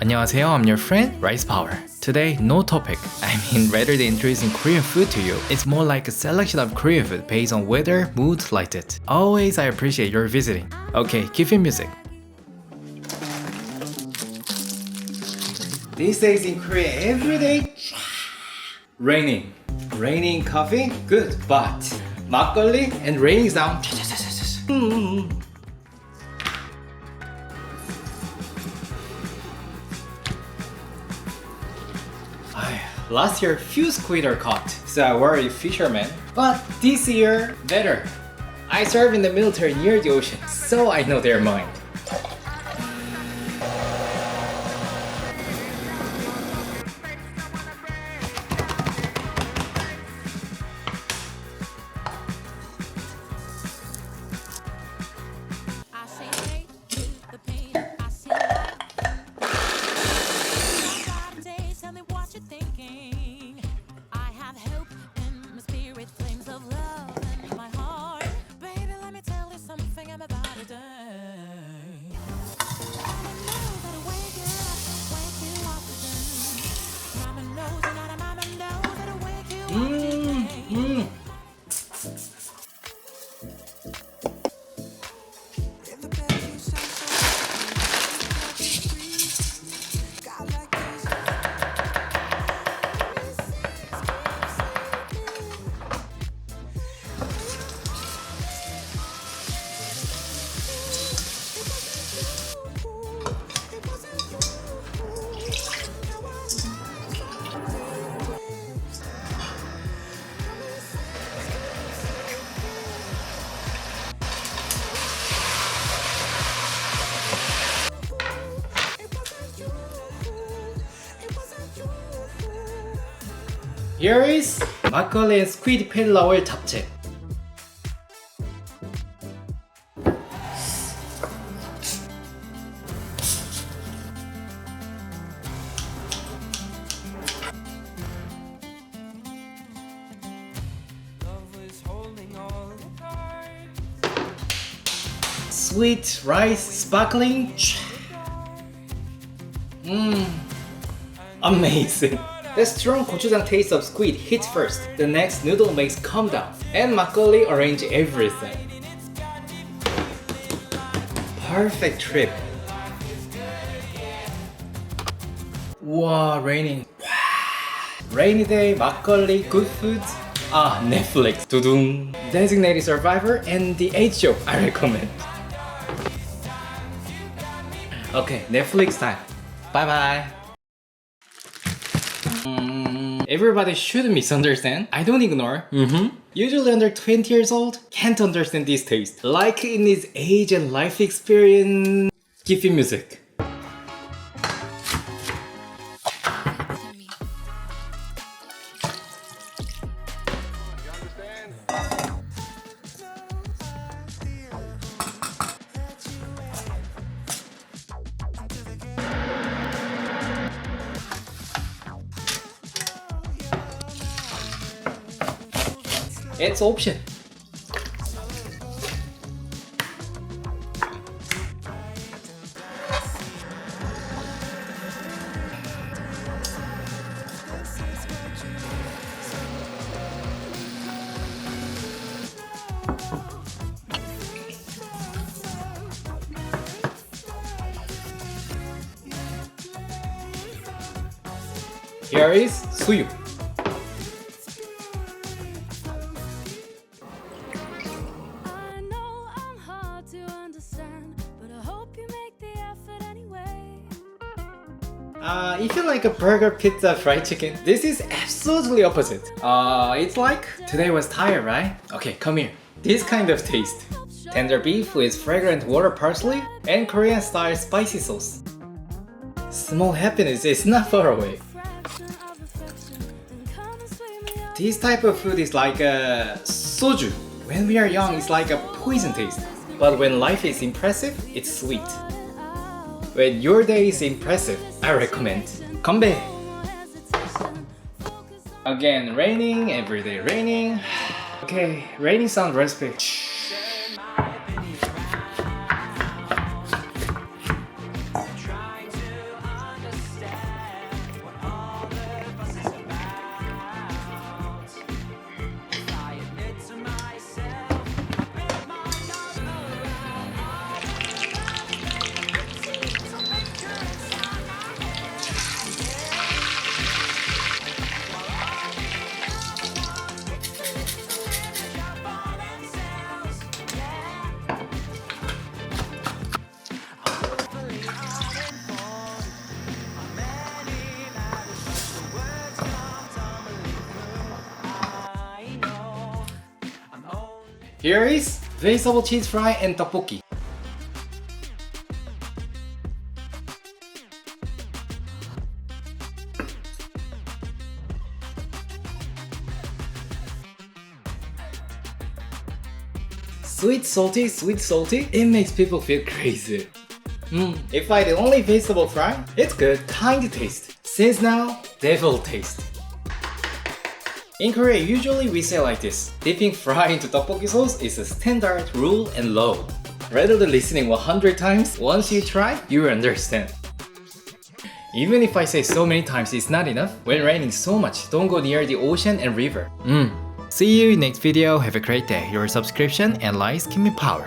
안녕하세요, I'm your friend, Rice Power. Today, no topic. Rather than introducing Korean food to you, it's more like a selection of Korean food based on weather, mood, like that. Always I appreciate your visiting. Okay, give him music. These days in Korea, every day, raining. Raining coffee, good, but 막걸리 and raining sound. Last year, few squid are caught, so I worried fishermen. But this year, better. I serve in the military near the ocean, so I know their mind. Here is 막걸리 and squid 필라오일 잡채. Sweet rice sparkling. Amazing. The strong gochujang taste of squid hits first. The next noodle makes calm down. And 막걸리 arrange everything. Perfect trip. Wow, raining. Rainy day, 막걸리, good food. Netflix. 두둥. Designated Survivor and the age show I recommend. Okay, Netflix time. Bye bye. Everybody should misunderstand. I don't ignore. Usually under 20 years old, can't understand this taste. Like in his age and life experience. Give him music. It's option. Here is 수육. If you like a burger, pizza, fried chicken, this is absolutely opposite. It's like, today was tired, right? Okay, come here. This kind of taste. Tender beef with fragrant water parsley and Korean style spicy sauce. Small happiness is not far away. This type of food is like a soju. When we are young, it's like a poison taste. But when life is impressive, it's sweet. When your day is impressive, I recommend 건배. Again, raining, everyday raining. Okay, raining sound recipe. Here is vegetable cheese fry and tteokbokki. Sweet salty, it makes people feel crazy. If I the only vegetable fry, it's good, kind of taste. Since now, devil taste. In Korea, usually we say like this: dipping fry into tteokbokki sauce is a standard rule and law. Rather than listening 100 times, once you try, you will understand. Even if I say so many times it's not enough, when raining so much, don't go near the ocean and river. See you in next video. Have a great day. Your subscription and likes give me power.